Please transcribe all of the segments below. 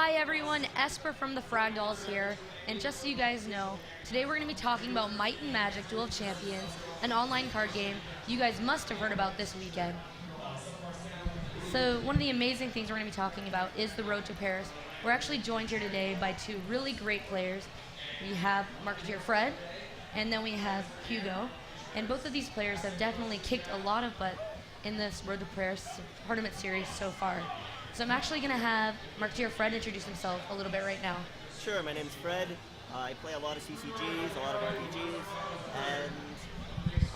Hi everyone, Esper from the Frag Dolls here, and just so you guys know, today we're going to be talking about Might and Magic Duel of Champions, an online card game you guys must have heard about this weekend. So one of the amazing things we're going to be talking about is the road to Paris. We're actually joined here today by two really great players. We have MarketeerFred, and then we have Hugo, and both of these players have definitely kicked a lot of butt in this Road to Paris tournament series so far. So I'm actually going to have MarketeerFred introduce himself a little bit right now. Sure, my name's Fred. I play a lot of CCGs, a lot of RPGs, and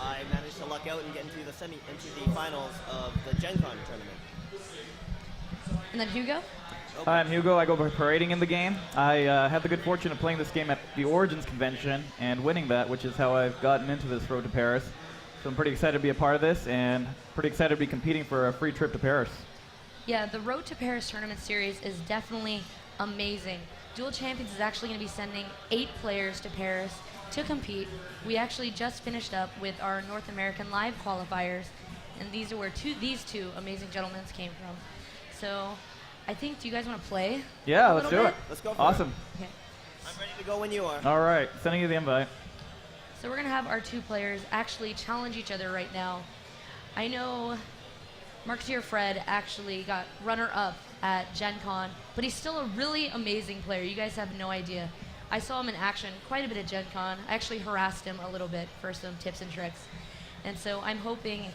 I managed to luck out and get into the finals of the GenCon tournament. And then Hugo? Hi, I'm Hugo. I go by parading in the game. I had the good fortune of playing this game at the Origins convention and winning that, which is how I've gotten into this Road to Paris. So I'm pretty excited to be a part of this and pretty excited to be competing for a free trip to Paris. Yeah, the Road to Paris tournament series is definitely amazing. Duel Champions is actually going to be sending 8 players to Paris to compete. We actually just finished up with our North American live qualifiers, and these are where these two amazing gentlemen came from. So I think, do you guys want to play? Yeah, let's do it. Let's go for awesome. it. Okay. I'm ready to go when you are. All right, sending you the invite. So we're going to have our two players actually challenge each other right now. I know MarketeerFred actually got runner-up at GenCon, but he's still a really amazing player. You guys have no idea. I saw him in action quite a bit at GenCon. I actually harassed him a little bit for some tips and tricks. And so I'm hoping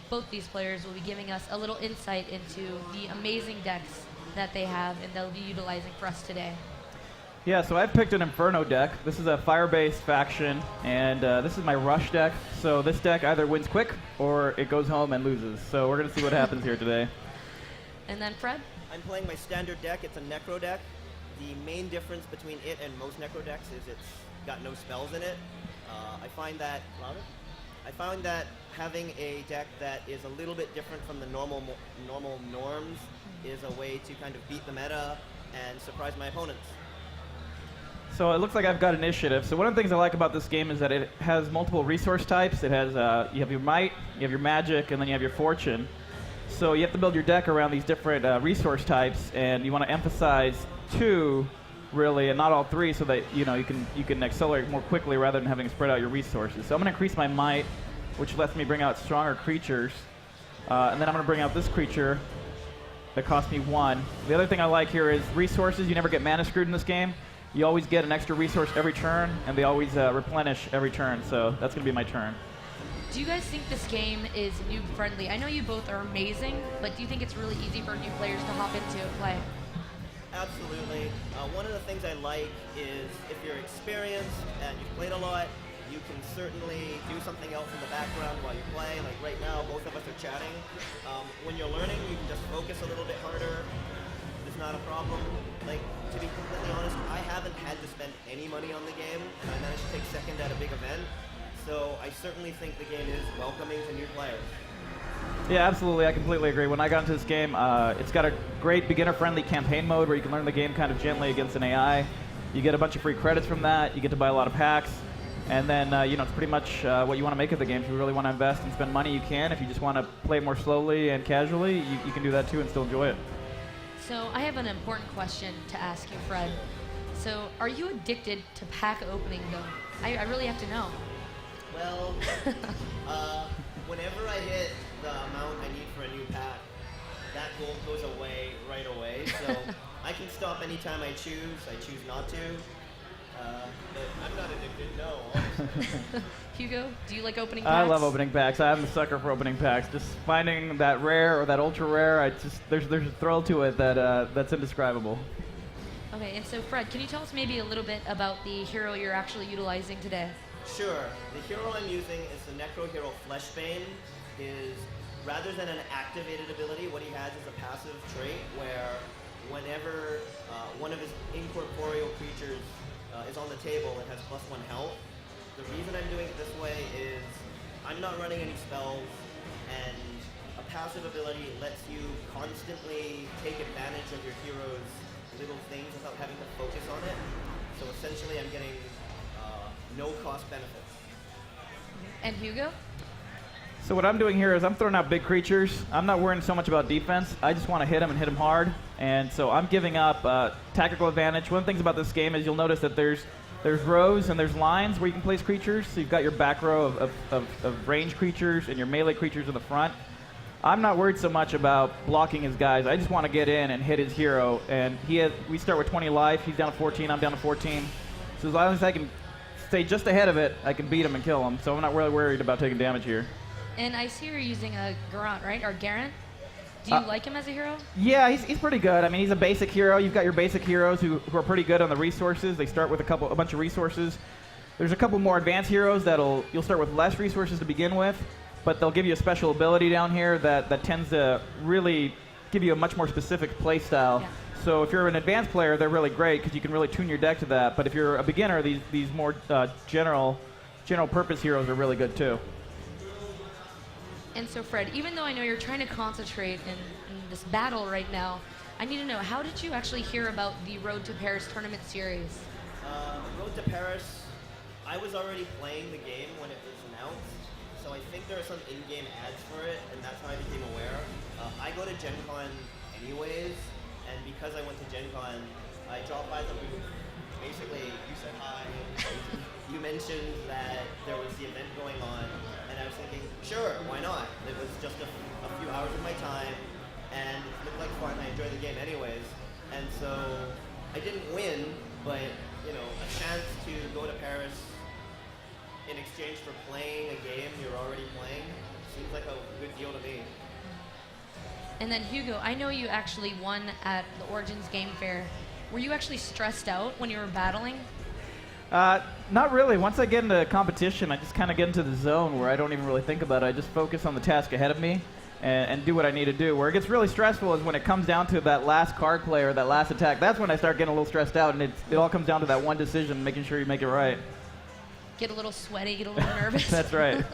both these players will be giving us a little insight into the amazing decks that they have and they'll be utilizing for us today. Yeah, so I've picked an Inferno deck. This is a fire-based faction, and this is my rush deck. So this deck either wins quick or it goes home and loses. So we're going to see what happens here today. And then Fred? I'm playing my standard deck. It's a Necro deck. The main difference between it and most Necro decks is it's got no spells in it. I find that having a deck that is a little bit different from the normal norms is a way to kind of beat the meta and surprise my opponents. So it looks like I've got initiative. So one of the things I like about this game is that it has multiple resource types. It has, you have your might, you have your magic, and then you have your fortune. So you have to build your deck around these different resource types, and you want to emphasize 2, really, and not all 3, so that you can accelerate more quickly rather than having to spread out your resources. So I'm going to increase my might, which lets me bring out stronger creatures, and then I'm going to bring out this creature that costs me 1. The other thing I like here is resources. You never get mana screwed in this game. You always get an extra resource every turn, and they always replenish every turn, so that's going to be my turn. Do you guys think this game is noob-friendly? I know you both are amazing, but do you think it's really easy for new players to hop into and play? Absolutely. One of the things I like is if you're experienced and you've played a lot, you can certainly do something else in the background while you play. Like right now, both of us are chatting. When you're learning, you can just focus a little bit harder. It's not a problem. Like, to be completely honest, I haven't had to spend any money on the game, and I managed to take second at a big event. So I certainly think the game is welcoming to new players. Yeah, absolutely. I completely agree. When I got into this game, it's got a great beginner-friendly campaign mode where you can learn the game kind of gently against an AI. You get a bunch of free credits from that. You get to buy a lot of packs. And then, it's pretty much what you want to make of the game. If you really want to invest and spend money, you can. If you just want to play more slowly and casually, you can do that too and still enjoy it. So I have an important question to ask you, Fred. So are you addicted to pack opening, though? I really have to know. Well, whenever I hit the amount I need for a new pack, that goal goes away right away. So I can stop anytime I choose. I choose not to. But I'm not addicted, no, honestly. Hugo, do you like opening packs? I love opening packs. I'm a sucker for opening packs. Just finding that rare or that ultra rare, there's a thrill to it that's indescribable. Okay, and so Fred, can you tell us maybe a little bit about the hero you're actually utilizing today? Sure. The hero I'm using is the Necro Hero Fleshbane. Rather than an activated ability, what he has is a passive trait where whenever one of his incorporeal creatures is on the table, it has +1 health. The reason I'm doing it this way is I'm not running any spells, and a passive ability lets you constantly take advantage of your hero's little things without having to focus on it. So essentially I'm getting no cost benefits. And Hugo? So what I'm doing here is I'm throwing out big creatures. I'm not worrying so much about defense. I just want to hit them and hit them hard. And so I'm giving up tactical advantage. One of the things about this game is you'll notice that there's rows and there's lines where you can place creatures. So you've got your back row of range creatures and your melee creatures in the front. I'm not worried so much about blocking his guys. I just want to get in and hit his hero. And we start with 20 life. He's down to 14. I'm down to 14. So as long as I can stay just ahead of it, I can beat him and kill him. So I'm not really worried about taking damage here. And I see you're using a Garant, right? Or Garant? Do you like him as a hero? Yeah, he's pretty good. I mean, he's a basic hero. You've got your basic heroes who are pretty good on the resources. They start with a bunch of resources. There's a couple more advanced heroes you'll start with less resources to begin with, but they'll give you a special ability down here that tends to really give you a much more specific play style. Yeah. So if you're an advanced player, they're really great because you can really tune your deck to that. But if you're a beginner, these more general purpose heroes are really good too. And so, Fred, even though I know you're trying to concentrate in this battle right now, I need to know, how did you actually hear about the Road to Paris tournament series? Road to Paris, I was already playing the game when it was announced, so I think there are some in-game ads for it, and that's how I became aware. I go to GenCon anyways, and because I went to GenCon, I dropped by the booth. Basically, you said hi, you mentioned that there was the event going on, and I was thinking, sure, why not? It was just a few hours of my time, and it looked like fun. I enjoyed the game anyways. And so I didn't win, but a chance to go to Paris in exchange for playing a game you're already playing seems like a good deal to me. And then Hugo, I know you actually won at the Origins Game Fair. Were you actually stressed out when you were battling? Not really. Once I get into competition, I just kind of get into the zone where I don't even really think about it. I just focus on the task ahead of me and do what I need to do. Where it gets really stressful is when it comes down to that last card play or that last attack. That's when I start getting a little stressed out, and it all comes down to that one decision, making sure you make it right. Get a little sweaty, get a little nervous. That's right.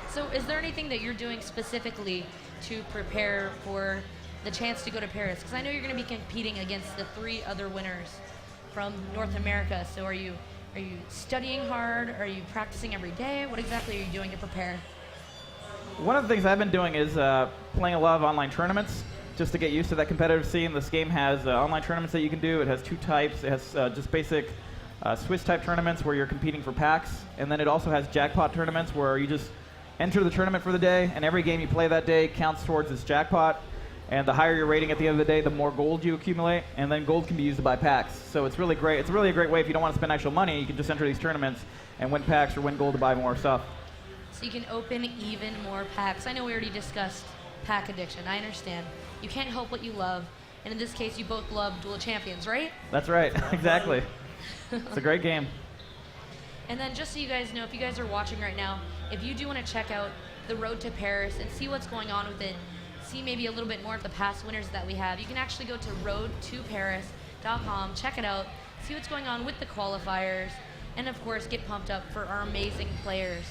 So is there anything that you're doing specifically to prepare for the chance to go to Paris? Because I know you're going to be competing against the 3 other winners from North America. So are you studying hard? Are you practicing every day? What exactly are you doing to prepare? One of the things I've been doing is playing a lot of online tournaments just to get used to that competitive scene. This game has online tournaments that you can do. It has 2 types. It has just basic Swiss type tournaments where you're competing for PAX, and then it also has jackpot tournaments where you just enter the tournament for the day, and every game you play that day counts towards this jackpot. And the higher your rating at the end of the day, the more gold you accumulate, and then gold can be used to buy packs. So it's really great. It's really a great way if you don't want to spend actual money. You can just enter these tournaments and win packs or win gold to buy more stuff. So you can open even more packs. I know we already discussed pack addiction. I understand. You can't help what you love. And in this case, you both love Duel Champions, right? That's right. Exactly. It's a great game. And then just so you guys know, if you guys are watching right now, if you do want to check out the Road to Paris and see what's going on with it, see maybe a little bit more of the past winners that we have, you can actually go to roadtoparis.com, check it out, see what's going on with the qualifiers, and of course get pumped up for our amazing players.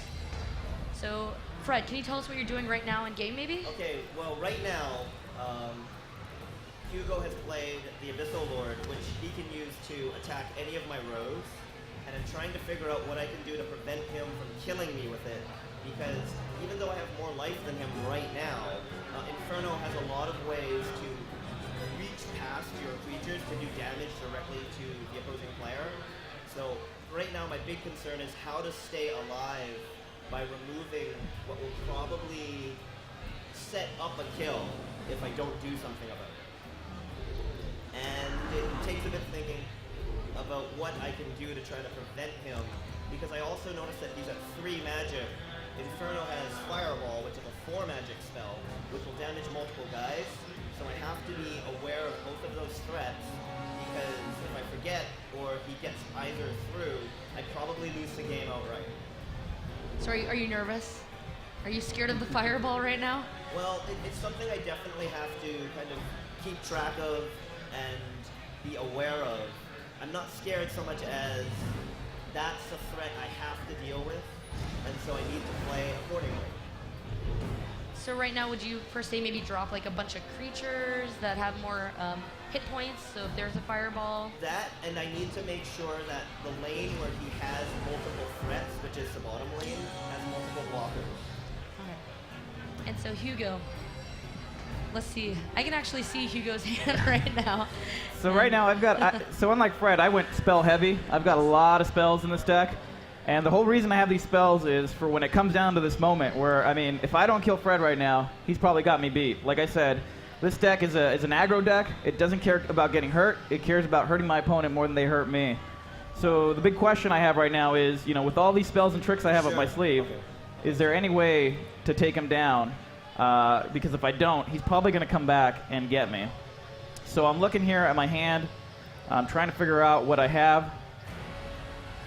So Fred, can you tell us what you're doing right now in game maybe? Okay, well right now, Hugo has played the Abyssal Lord, which he can use to attack any of my rows, and I'm trying to figure out what I can do to prevent him from killing me with it, because even though I have more life than him right now, Inferno has a lot of ways to reach past your creatures to do damage directly to the opposing player. So right now my big concern is how to stay alive by removing what will probably set up a kill if I don't do something about it. And it takes a bit of thinking about what I can do to try to prevent him, because I also noticed that he's at 3 magic. Inferno has Fireball, which is a 4 magic spell, which will damage multiple guys, so I have to be aware of both of those threats, because if I forget or he gets either through, I'd probably lose the game outright. So are you nervous? Are you scared of the Fireball right now? Well, it's something I definitely have to kind of keep track of and be aware of. I'm not scared so much as that's a threat I have to deal with, and so I need to play accordingly. So right now, would you per se maybe drop like a bunch of creatures that have more hit points? So if there's a Fireball? That, and I need to make sure that the lane where he has multiple threats, which is the bottom lane, has multiple blockers. And so Hugo, let's see. I can actually see Hugo's hand right now. So right now I've got, so unlike Fred, I went spell heavy. I've got a lot of spells in this deck. And the whole reason I have these spells is for when it comes down to this moment where, I mean, if I don't kill Fred right now, he's probably got me beat. Like I said, this deck is an aggro deck. It doesn't care about getting hurt. It cares about hurting my opponent more than they hurt me. So the big question I have right now is, you know, with all these spells and tricks I have up my sleeve, is there any way to take him down? Because if I don't, he's probably going to come back and get me. So I'm looking here at my hand. I'm trying to figure out what I have.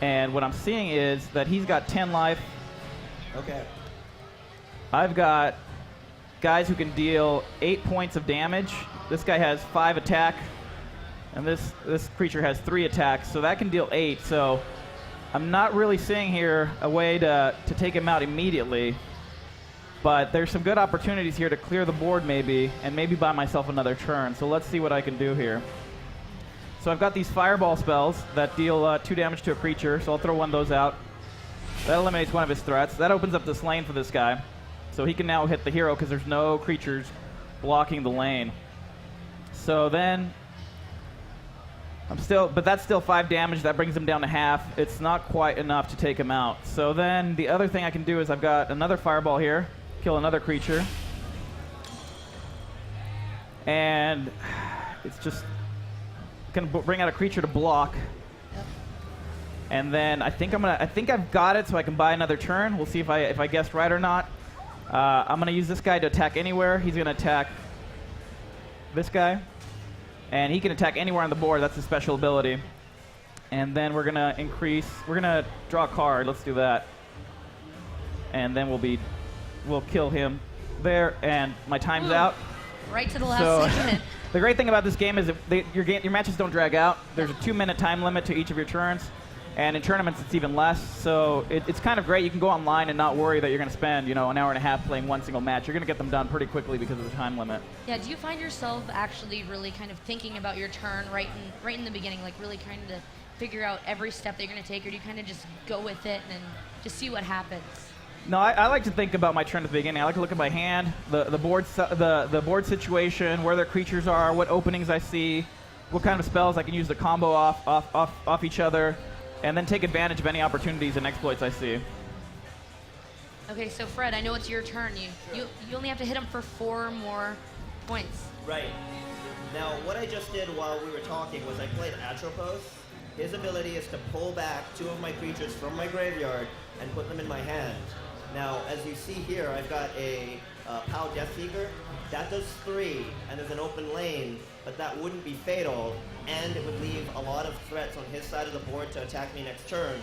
And what I'm seeing is that he's got 10 life. Okay. I've got guys who can deal 8 points of damage. This guy has 5 attack. And this creature has 3 attacks. So that can deal 8. So I'm not really seeing here a way to take him out immediately. But there's some good opportunities here to clear the board maybe, and maybe buy myself another turn. So let's see what I can do here. So I've got these fireball spells that deal 2 damage to a creature, so I'll throw one of those out. That eliminates one of his threats. That opens up this lane for this guy. So he can now hit the hero because there's no creatures blocking the lane. So then, but that's still 5 damage. That brings him down to half. It's not quite enough to take him out. So then the other thing I can do is I've got another fireball here. Kill another creature. And it's just going to bring out a creature to block. Yep. And then I think I've got it so I can buy another turn. We'll see if I guessed right or not. I'm going to use this guy to attack anywhere. He's going to attack this guy. And he can attack anywhere on the board. That's a special ability. And then we're going to draw a card. Let's do that. And then we'll kill him there, and my time's out. Right to the last segment. The great thing about this game is that your matches don't drag out. There's a 2-minute time limit to each of your turns, and in tournaments it's even less. So it's kind of great. You can go online and not worry that you're going to spend an hour and a half playing one single match. You're going to get them done pretty quickly because of the time limit. Yeah. Do you find yourself actually really kind of thinking about your turn right in the beginning, like really trying to figure out every step that you're going to take, or do you kind of just go with it and just see what happens? No, I like to think about my turn at the beginning. I like to look at my hand, the board situation, where their creatures are, what openings I see, what kind of spells I can use to combo off each other, and then take advantage of any opportunities and exploits I see. Okay, so Fred, I know it's your turn. You only have to hit him for 4 more points. Right. Now, what I just did while we were talking was I played Atropos. His ability is to pull back 2 of my creatures from my graveyard and put them in my hand. Now, as you see here, I've got a POW Deathseeker. That does 3, and there's an open lane, but that wouldn't be fatal, and it would leave a lot of threats on his side of the board to attack me next turn.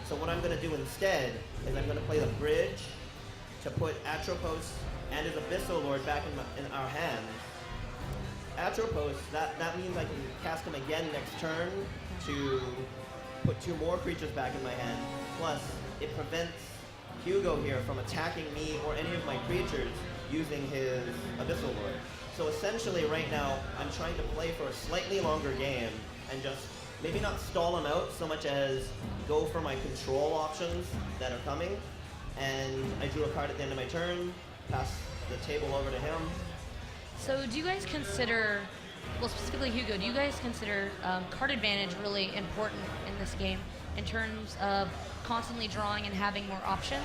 So what I'm going to do instead is I'm going to play the bridge to put Atropos and his Abyssal Lord back in our hands. Atropos, that means I can cast him again next turn to put 2 more creatures back in my hand. Plus, it prevents Hugo here from attacking me or any of my creatures using his Abyssal Lord. So essentially right now, I'm trying to play for a slightly longer game and just maybe not stall him out so much as go for my control options that are coming. And I drew a card at the end of my turn, pass the table over to him. So do you guys consider, well specifically Hugo, do you guys consider card advantage really important in this game in terms of constantly drawing and having more options?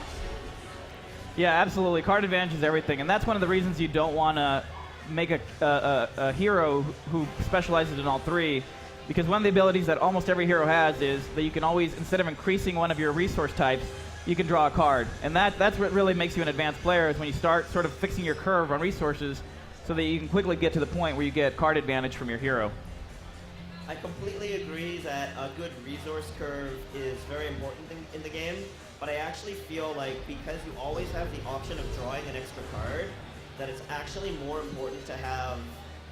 Yeah, absolutely. Card advantage is everything, and that's one of the reasons you don't want to make a hero who specializes in all 3, because one of the abilities that almost every hero has is that you can always, instead of increasing one of your resource types, you can draw a card. And that's what really makes you an advanced player, is when you start sort of fixing your curve on resources so that you can quickly get to the point where you get card advantage from your hero. I completely agree that a good resource curve is very important in the game, but I actually feel like because you always have the option of drawing an extra card, that it's actually more important to have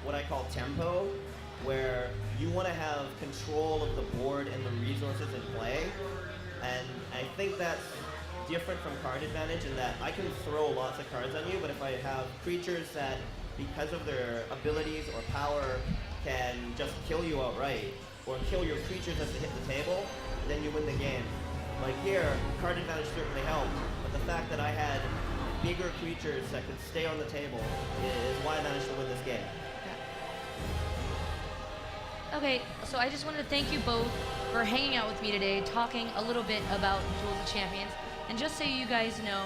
what I call tempo, where you want to have control of the board and the resources in play. And I think that's different from card advantage in that I can throw lots of cards on you, but if I have creatures that, because of their abilities or power, can just kill you outright, or kill your creatures as they hit the table, then you win the game. Like here, card advantage certainly helped, but the fact that I had bigger creatures that could stay on the table is why I managed to win this game. Okay, so I just wanted to thank you both for hanging out with me today, talking a little bit about Duels of Champions. And just so you guys know,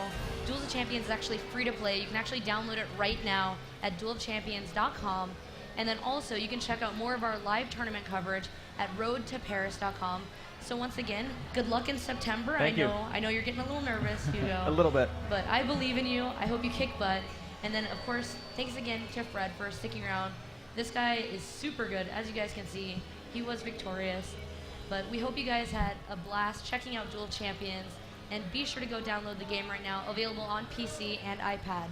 Duels of Champions is actually free to play. You can actually download it right now at duelofchampions.com. And then also, you can check out more of our live tournament coverage at roadtoparis.com. So once again, good luck in September. Thank you. I know you're getting a little nervous, Hugo. A little bit. But I believe in you. I hope you kick butt. And then, of course, thanks again to Fred for sticking around. This guy is super good, as you guys can see. He was victorious. But we hope you guys had a blast checking out Duel of Champions. And be sure to go download the game right now, available on PC and iPad.